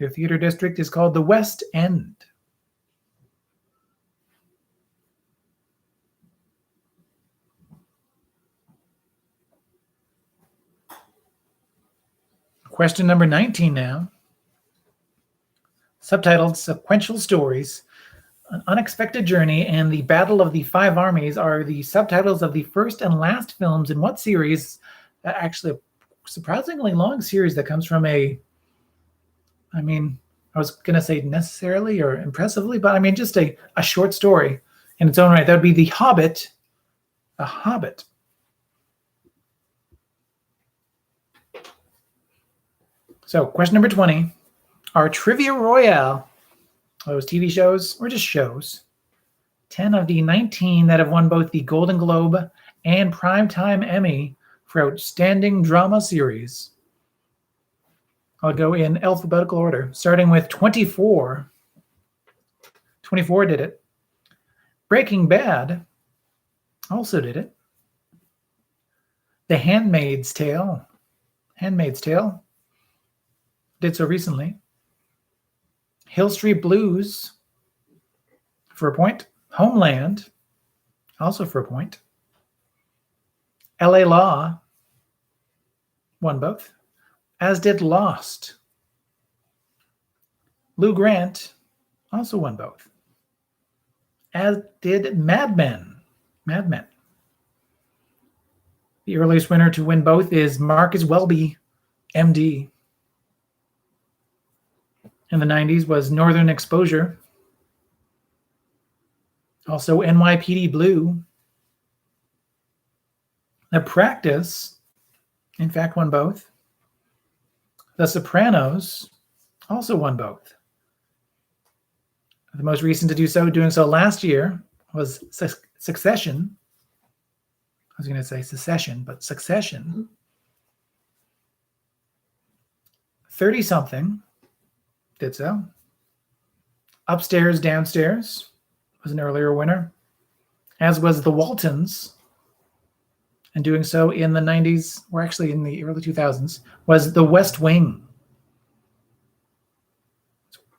Their theatre district is called the West End. Question number 19 now. Subtitled Sequential Stories, An Unexpected Journey, and The Battle of the Five Armies are the subtitles of the first and last films in what series? Actually, a surprisingly long series that comes from I was going to say necessarily or impressively, but just a short story in its own right. That would be The Hobbit. The Hobbit. So, question number 20. Our Trivia Royale, those TV shows or just shows, 10 of the 19 that have won both the Golden Globe and Primetime Emmy for Outstanding Drama Series. I'll go in alphabetical order, starting with 24. 24 did it. Breaking Bad also did it. The Handmaid's Tale. Handmaid's Tale did so recently. Hill Street Blues for a point. Homeland, also for a point. LA Law won both, as did Lost. Lou Grant also won both, as did Mad Men. Mad Men. The earliest winner to win both is Marcus Welby, MD. In the 90s was Northern Exposure. Also NYPD Blue. The Practice, in fact, won both. The Sopranos also won both. The most recent to do so, doing so last year, was Succession. I was going to say Secession, but Succession. 30-something. Did so. Upstairs, Downstairs was an earlier winner, as was The Waltons. And doing so in the 90s, or actually in the early 2000s, was The West Wing.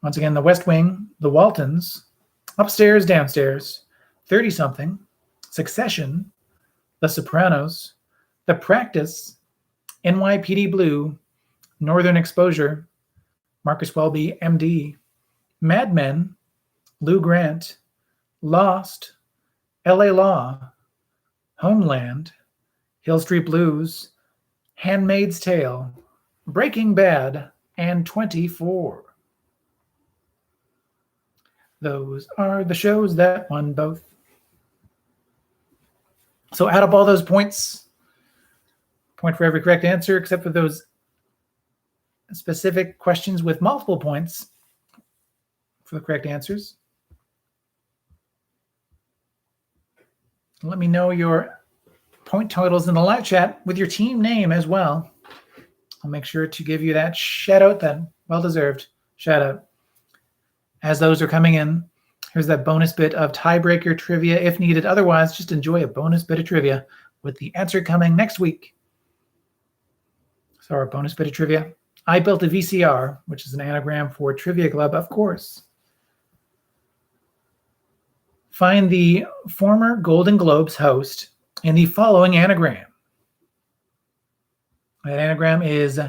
Once again, The West Wing, The Waltons, Upstairs, Downstairs, 30-something, Succession, The Sopranos, The Practice, NYPD Blue, Northern Exposure, Marcus Welby, MD, Mad Men, Lou Grant, Lost, LA Law, Homeland, Hill Street Blues, Handmaid's Tale, Breaking Bad, and 24. Those are the shows that won both. So add up all those points. Point for every correct answer, except for those specific questions with multiple points for the correct answers. Let me know your point totals in the live chat with your team name as well. I'll make sure to give you that shout out, that well-deserved shout out. As those are coming in, here's that bonus bit of tiebreaker trivia if needed. Otherwise, just enjoy a bonus bit of trivia with the answer coming next week. So our bonus bit of trivia I built a VCR, which is an anagram for Trivia Club, of course. Find the former Golden Globes host in the following anagram. That anagram is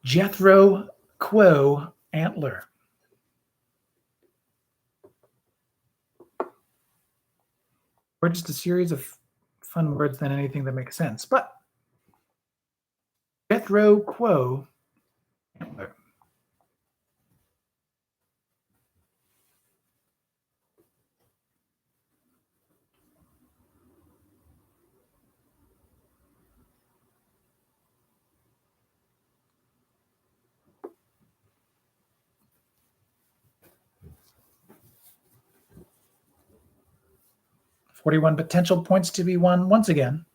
Jethro Quo Antler. Or just a series of fun words than anything that makes sense. But Jethro Quo Antler. $41 potential points to be won once again.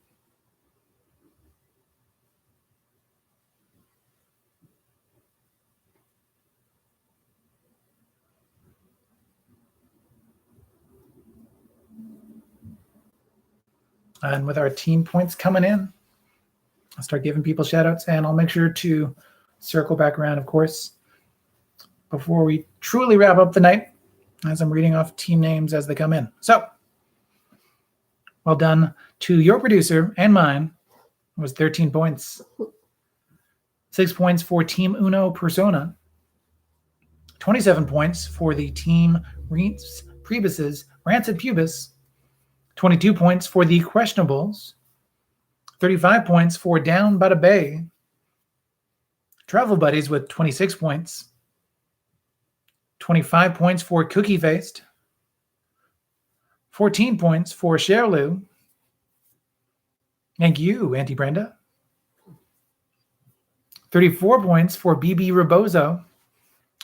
And with our team points coming in, I'll start giving people shout outs, and I'll make sure to circle back around, of course, before we truly wrap up the night as I'm reading off team names as they come in. So, well done to your producer and mine. It was 13 points. 6 points for Team Uno Persona. 27 points for the Team Priebus's Rancid Pubis. 22 points for the Questionables. 35 points for Down by the Bay. Travel Buddies with 26 points. 25 points for Cookie Faced. 14 points for Sherlu. Thank you, Auntie Brenda. 34 points for BB Rebozo.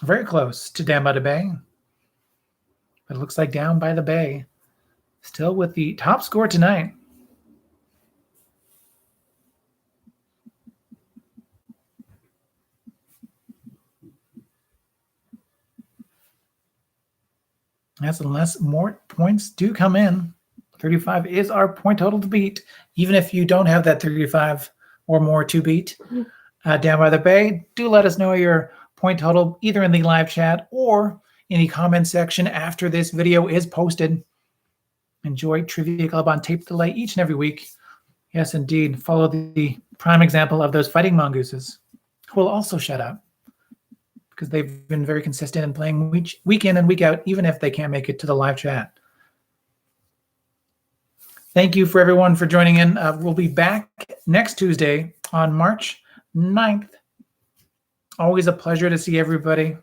Very close to Down by the Bay. But it looks like Down by the Bay still with the top score tonight. Yes, unless more points do come in. 35 is our point total to beat. Even if you don't have that 35 or more to beat, Down by the Bay, do let us know your point total either in the live chat or in the comment section after this video is posted. Enjoy Trivia Club on tape delay each and every week. Yes, indeed. Follow the prime example of those fighting mongooses, who will also shout out, because they've been very consistent in playing week in and week out, even if they can't make it to the live chat. Thank you for everyone for joining in. We'll be back next Tuesday on March 9th. Always a pleasure to see everybody.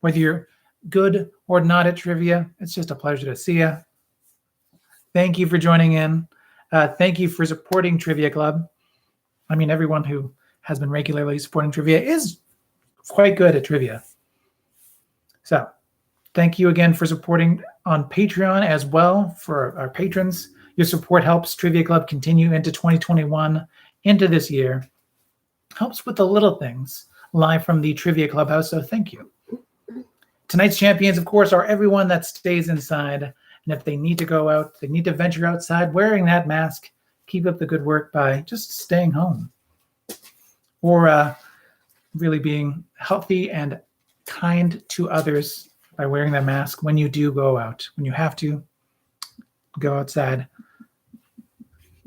Whether you're good or not at trivia, it's just a pleasure to see you. Thank you for joining in. Thank you for supporting Trivia Club. I mean, everyone who has been regularly supporting trivia is quite good at trivia. So thank you again for supporting on Patreon as well for our patrons. Your support helps Trivia Club continue into 2021, into this year. Helps with the little things live from the Trivia Clubhouse, so thank you. Tonight's champions, of course, are everyone that stays inside. And if they need to go out, they need to venture outside wearing that mask, keep up the good work by just staying home. Or really being healthy and kind to others by wearing that mask when you do go out, when you have to go outside.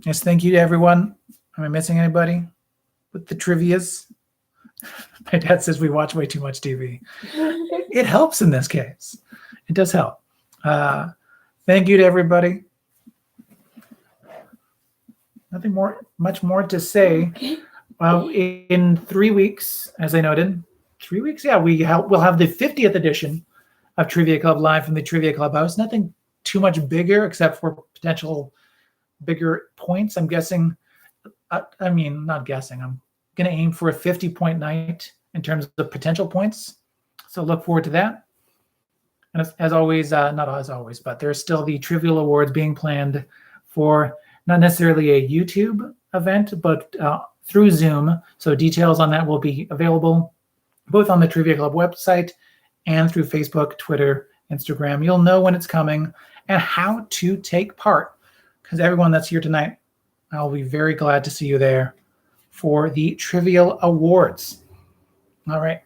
Yes, thank you to everyone. Am I missing anybody with the trivias? My dad says we watch way too much TV. It helps in this case. It does help. Thank you to everybody. Nothing much more to say. In 3 weeks, as I noted, 3 weeks, yeah, we'll have the 50th edition of Trivia Club live from the Trivia Clubhouse. Nothing too much bigger except for potential bigger points. I'm guessing, not guessing, I'm going to aim for a 50-point night in terms of potential points. So look forward to that. And as always, not as always, but there's still the Trivial Awards being planned for not necessarily a YouTube event, but through Zoom. So details on that will be available both on the Trivia Club website and through Facebook, Twitter, Instagram. You'll know when it's coming and how to take part, because everyone that's here tonight, I'll be very glad to see you there for the Trivial Awards. All right.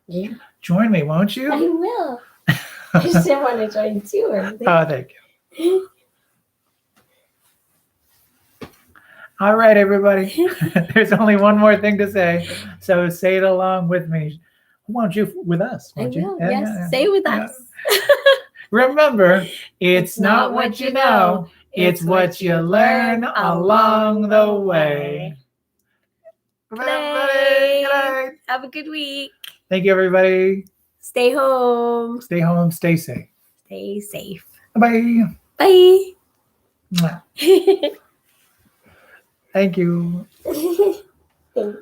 Yeah. Join me, won't I you? will. I just didn't want to join too early. Oh, thank you. All right, everybody. There's only one more thing to say, so say it along with me. Why don't you with us? I Won't you? will. Yes. Say with us. Remember, it's not what you know, it's what you learn along the way. Good night. Have a good week. Thank you, everybody. Stay home. Stay home, stay safe. Stay safe. Bye. Bye. Thank you. Thanks.